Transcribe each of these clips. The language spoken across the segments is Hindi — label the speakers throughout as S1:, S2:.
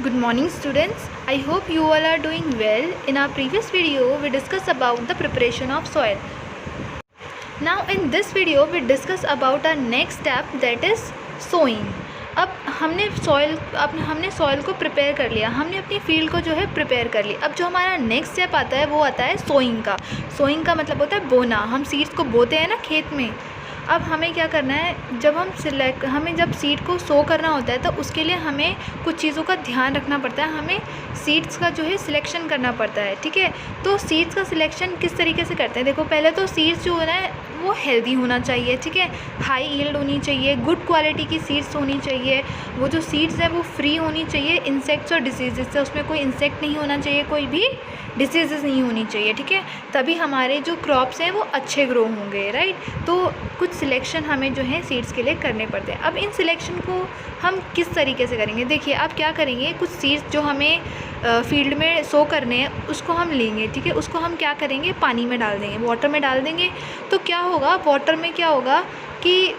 S1: Good morning students. I hope you all are doing well. In our previous video we discussed about the preparation of soil. Now in this video we discuss about our next step, that is sowing. अब हमने सॉइल को प्रिपेयर कर लिया, हमने अपनी फील्ड को जो है प्रिपेयर कर ली। अब जो हमारा नेक्स्ट स्टेप आता है वो आता है सोइंग का। सोइंग का मतलब होता है बोना। हम सीड्स को बोते हैं ना खेत में। अब हमें क्या करना है, जब सीड को सो करना होता है तो उसके लिए हमें कुछ चीज़ों का ध्यान रखना पड़ता है। हमें सीड्स का जो है सिलेक्शन करना पड़ता है, ठीक है। तो सीड्स का सिलेक्शन किस तरीके से करते हैं, देखो पहले तो सीड्स जो है वो हेल्दी होना चाहिए, ठीक है। हाई यील्ड होनी चाहिए, गुड क्वालिटी की सीड्स होनी चाहिए। वो जो सीड्स हैं वो फ्री होनी चाहिए इंसेक्ट्स और डिसीज़ से। उसमें कोई इंसेक्ट नहीं होना चाहिए, कोई भी डिसीज़ नहीं होनी चाहिए, ठीक है। तभी हमारे जो क्रॉप्स हैं वो अच्छे ग्रो होंगे, राइट। तो कुछ सिलेक्शन हमें जो है सीड्स के लिए करने पड़ते हैं। अब इन सिलेक्शन को हम किस तरीके से करेंगे, देखिए आप क्या करेंगे, कुछ सीड्स जो हमें फील्ड में सो करने हैं उसको हम लेंगे, ठीक है। उसको हम क्या करेंगे, पानी में डाल देंगे, वाटर में डाल देंगे। तो क्या होगा, वाटर में क्या होगा कि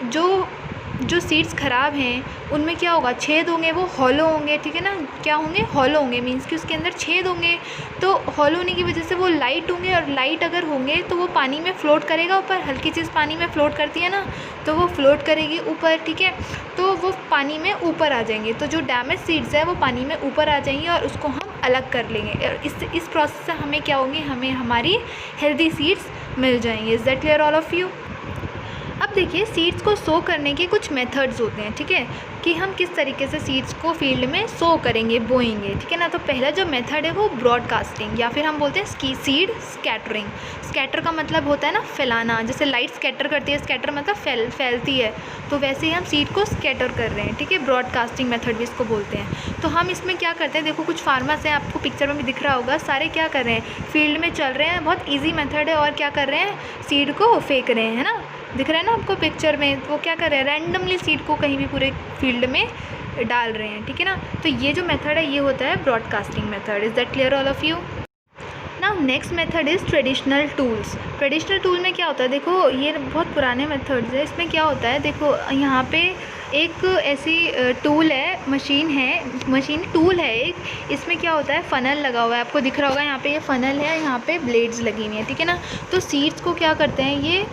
S1: जो सीड्स ख़राब हैं उनमें क्या होगा, छेद होंगे, वो हॉलो होंगे, ठीक है ना। क्या होंगे, हॉलो होंगे, मीन्स कि उसके अंदर छेद होंगे। तो हॉलो होने की वजह से वो लाइट होंगे, और लाइट अगर होंगे तो वो पानी में फ़्लोट करेगा ऊपर। हल्की चीज़ पानी में फ़्लोट करती है ना, तो वो फ़्लोट करेगी ऊपर, ठीक है। तो वो पानी में ऊपर आ जाएंगे। तो जो डैमेज सीड्स है वो पानी में ऊपर आ जाएंगी और उसको हम अलग कर लेंगे। और इस प्रोसेस से हमें क्या होंगे, हमें हमारी हेल्दी सीड्स मिल जाएंगे। Is that clear all of you. अब देखिए सीड्स को सो करने के कुछ मेथड्स होते हैं, ठीक है, कि हम किस तरीके से सीड्स को फील्ड में सो करेंगे, बोएंगे, ठीक है ना। तो पहला जो मेथड है वो ब्रॉडकास्टिंग, या फिर हम बोलते हैं सीड स्कैटरिंग। स्कैटर का मतलब होता है ना फैलाना, जैसे लाइट स्कैटर करती है, स्कैटर मतलब फैलती है, तो वैसे ही हम सीड को स्कैटर कर रहे हैं, ठीक है। ब्रॉडकास्टिंग मेथड भी इसको बोलते हैं। तो हम इसमें क्या करते हैं, देखो कुछ फार्मर्स हैं, आपको पिक्चर में भी दिख रहा होगा, सारे क्या कर रहे हैं, फील्ड में चल रहे हैं। बहुत ईजी मेथड है। और क्या कर रहे हैं, सीड को फेंक रहे हैं, है ना, दिख रहा है ना आपको पिक्चर में। वो क्या कर रहे हैं, रैंडमली सीड को कहीं भी पूरे फील्ड में डाल रहे हैं, ठीक है ना। तो ये जो मेथड है ये होता है broadcasting method. Is that clear all of you. Now next method is traditional tools. Traditional tool में क्या होता है, देखो ये बहुत पुराने मेथड्स है। इसमें क्या होता है, देखो यहाँ पे एक ऐसी टूल है, मशीन टूल है एक। इसमें क्या होता है, फ़नल लगा हुआ है, आपको दिख रहा होगा यहाँ पे ये फ़नल है, यहाँ पे ब्लेड्स लगी हुई हैं, ठीक है ना। तो सीड्स को क्या करते हैं, ये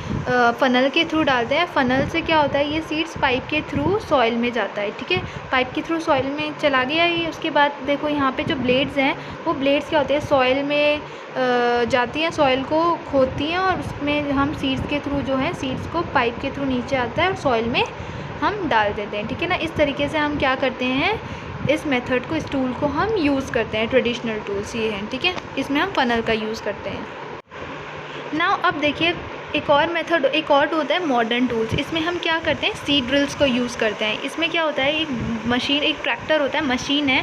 S1: फ़नल के थ्रू डालते हैं। फ़नल से क्या होता है, ये सीड्स पाइप के थ्रू सॉइल में जाता है, ठीक है। पाइप के थ्रू सॉइल में चला गया ये। उसके बाद देखो यहाँ पे जो ब्लेड्स हैं वो ब्लेड्स क्या होते हैं, सॉइल में जाती हैं, सॉइल को खोदती हैं, और उसमें हम सीड्स के थ्रू जो है, सीड्स को पाइप के थ्रू नीचे आता है और सॉइल में हम डाल देते हैं, ठीक है ना। इस तरीके से हम क्या करते हैं, इस मेथड को, इस टूल को हम यूज़ करते हैं। ट्रेडिशनल टूल्स ये हैं, ठीक है। इसमें हम फ़नल का यूज़ करते हैं। नाउ अब देखिए एक और होता है मॉडर्न टूल्स। इसमें हम क्या करते हैं, सीड ड्रिल्स को यूज़ करते हैं। इसमें क्या होता है, एक ट्रैक्टर होता है, मशीन है।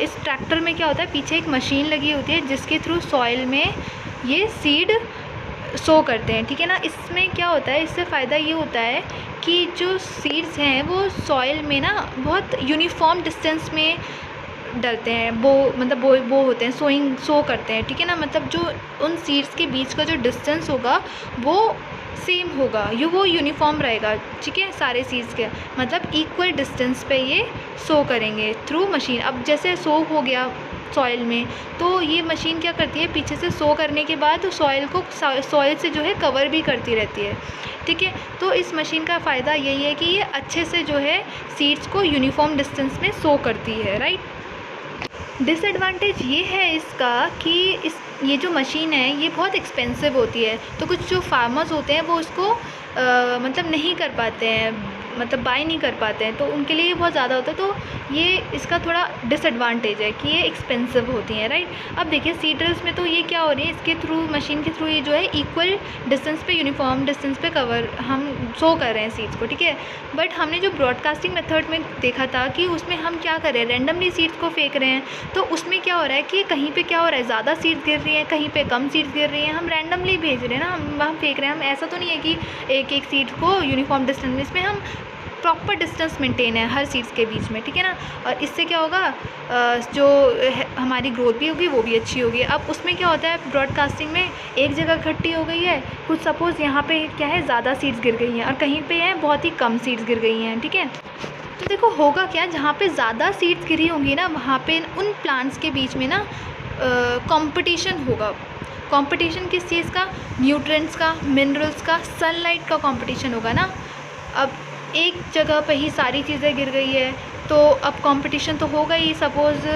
S1: इस ट्रैक्टर में क्या होता है, पीछे एक मशीन लगी होती है जिसके थ्रू सॉइल में ये सीड सो करते हैं, ठीक है ना। इसमें क्या होता है, इससे फ़ायदा ये होता है कि जो सीड्स हैं वो सॉइल में ना बहुत यूनिफॉर्म डिस्टेंस में डलते हैं। बो होते हैं, सो करते हैं, ठीक है ना। मतलब जो उन सीड्स के बीच का जो डिस्टेंस होगा वो सेम होगा, वो यूनिफॉर्म रहेगा, ठीक है। सारे सीड्स के मतलब इक्वल डिस्टेंस पे ये सो करेंगे थ्रू मशीन। अब जैसे सो हो गया सॉइल में, तो ये मशीन क्या करती है, पीछे से सो करने के बाद सॉइल से जो है कवर भी करती रहती है, ठीक है। तो इस मशीन का फ़ायदा यही है कि ये अच्छे से जो है सीड्स को यूनिफॉर्म डिस्टेंस में सो करती है, राइट। डिसएडवांटेज ये है इसका कि ये जो मशीन है ये बहुत एक्सपेंसिव होती है। तो कुछ जो फार्मर्स होते हैं वो उसको मतलब नहीं कर पाते हैं, मतलब बाय नहीं कर पाते हैं, तो उनके लिए ये बहुत ज़्यादा होता है। तो ये इसका थोड़ा डिसएडवांटेज है कि ये एक्सपेंसिव होती हैं, राइट। अब देखिए सीड ड्रिल्स में तो ये क्या हो रही है, इसके थ्रू, मशीन के थ्रू ये जो है इक्वल डिस्टेंस पे, यूनिफॉर्म डिस्टेंस पे कवर हम सो कर रहे हैं सीड्स को, ठीक है। बट हमने जो ब्रॉडकास्टिंग मेथड में देखा था कि उसमें हम क्या कर रहे हैं, रैंडमली सीड्स को फेंक रहे हैं। तो उसमें क्या हो रहा है कि कहीं पे क्या हो रहा है, ज़्यादा सीड्स गिर रही हैं, कहीं पे कम सीड्स गिर रही हैं। हम रैंडमली भेज रहे हैं ना, हम फेंक रहे हैं। हम ऐसा तो नहीं है कि एक सीड को यूनिफॉर्म डिस्टेंस में, इसमें हम प्रॉपर डिस्टेंस मेंटेन है हर सीड्स के बीच में, ठीक है ना। और इससे क्या होगा, जो हमारी ग्रोथ भी होगी वो भी अच्छी होगी। अब उसमें क्या होता है, ब्रॉडकास्टिंग में एक जगह इकट्ठी हो गई है, कुछ सपोज़ यहाँ पे क्या है ज़्यादा सीड्स गिर गई हैं और कहीं पे है बहुत ही कम सीड्स गिर गई हैं, ठीक है। तो देखो होगा क्या, जहाँ पे ज़्यादा सीड्स गिरी होंगी ना वहाँ पे उन प्लांट्स के बीच में ना कंपटीशन होगा। कंपटीशन किस चीज़ का? न्यूट्रिएंट्स का, मिनरल्स का, सनलाइट का कंपटीशन होगा ना। अब एक जगह पे ही सारी चीज़ें गिर गई है तो अब कंपटीशन तो होगा ही। सपोज़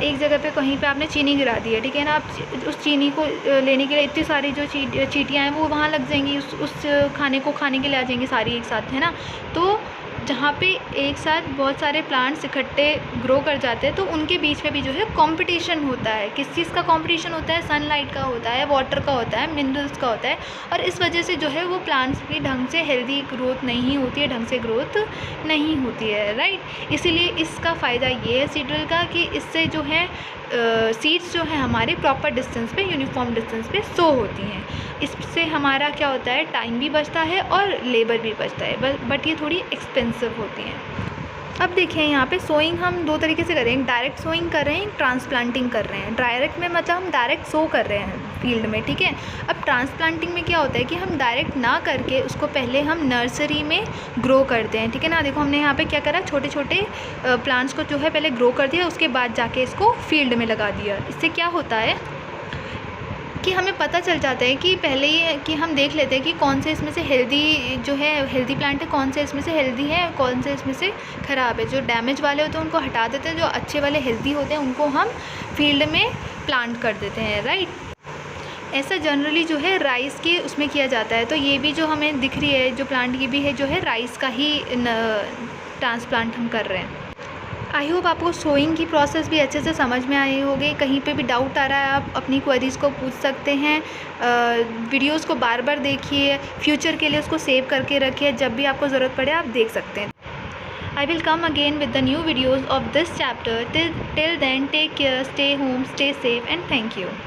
S1: एक जगह पे कहीं पे आपने चीनी गिरा दी है, ठीक है ना, आप उस चीनी को लेने के लिए इतनी सारी जो चींटियाँ हैं वो वहाँ लग जाएंगी, उस खाने को खाने के लिए आ जाएंगी सारी एक साथ, है ना। तो जहाँ पे एक साथ बहुत सारे प्लांट्स इकट्ठे ग्रो कर जाते हैं तो उनके बीच में भी जो है कंपटीशन होता है। किस चीज़ का कंपटीशन होता है? सनलाइट का होता है, वाटर का होता है, मिनरल्स का होता है। और इस वजह से जो है वो प्लांट्स की ढंग से हेल्दी ग्रोथ नहीं होती है, ढंग से ग्रोथ नहीं होती है, राइट। इसीलिए इसका फ़ायदा ये है सीड ड्रिल का कि इससे जो है सीड्स जो है हमारे प्रॉपर डिस्टेंस पे, यूनिफॉर्म डिस्टेंस पे सो होती हैं। इससे हमारा क्या होता है, टाइम भी बचता है और लेबर भी बचता है, बट ये थोड़ी एक्सपेंसिव होती हैं। अब देखिए यहाँ पे सोइंग हम दो तरीके से कर रहे हैं, डायरेक्ट सोइंग कर रहे हैं, ट्रांसप्लांटिंग कर रहे हैं। डायरेक्ट में मतलब हम डायरेक्ट सो कर रहे हैं फील्ड में, ठीक है। अब ट्रांसप्लांटिंग में क्या होता है कि हम डायरेक्ट ना करके उसको पहले हम नर्सरी में ग्रो करते हैं, ठीक है ना। देखो हमने यहाँ पे क्या करा, छोटे छोटे प्लांट्स को जो है पहले ग्रो कर दिया, उसके बाद जाके इसको फील्ड में लगा दिया। इससे क्या होता है कि हमें पता चल जाता है कि पहले ही कि हम देख लेते हैं कि कौन से इसमें से हेल्दी जो है हेल्दी प्लांट है, कौन से इसमें से हेल्दी है, कौन से इसमें से ख़राब है। जो डैमेज वाले होते हैं उनको हटा देते हैं, जो अच्छे वाले हेल्दी होते हैं उनको हम फील्ड में प्लांट कर देते हैं, राइट। ऐसा जनरली जो है राइस के उसमें किया जाता है। तो ये भी जो हमें दिख रही है जो प्लांट की भी है जो है राइस का ही ट्रांसप्लांट हम कर रहे हैं। आई होप आपको सोइंग की प्रोसेस भी अच्छे से समझ में आई होगी। कहीं पे भी डाउट आ रहा है आप अपनी क्वेरीज़ को पूछ सकते हैं। वीडियोस को बार बार देखिए, फ्यूचर के लिए उसको सेव करके रखिए, जब भी आपको ज़रूरत पड़े आप देख सकते हैं। I will come again with the new videos of this chapter. Till then, take care, stay home, stay safe and thank you.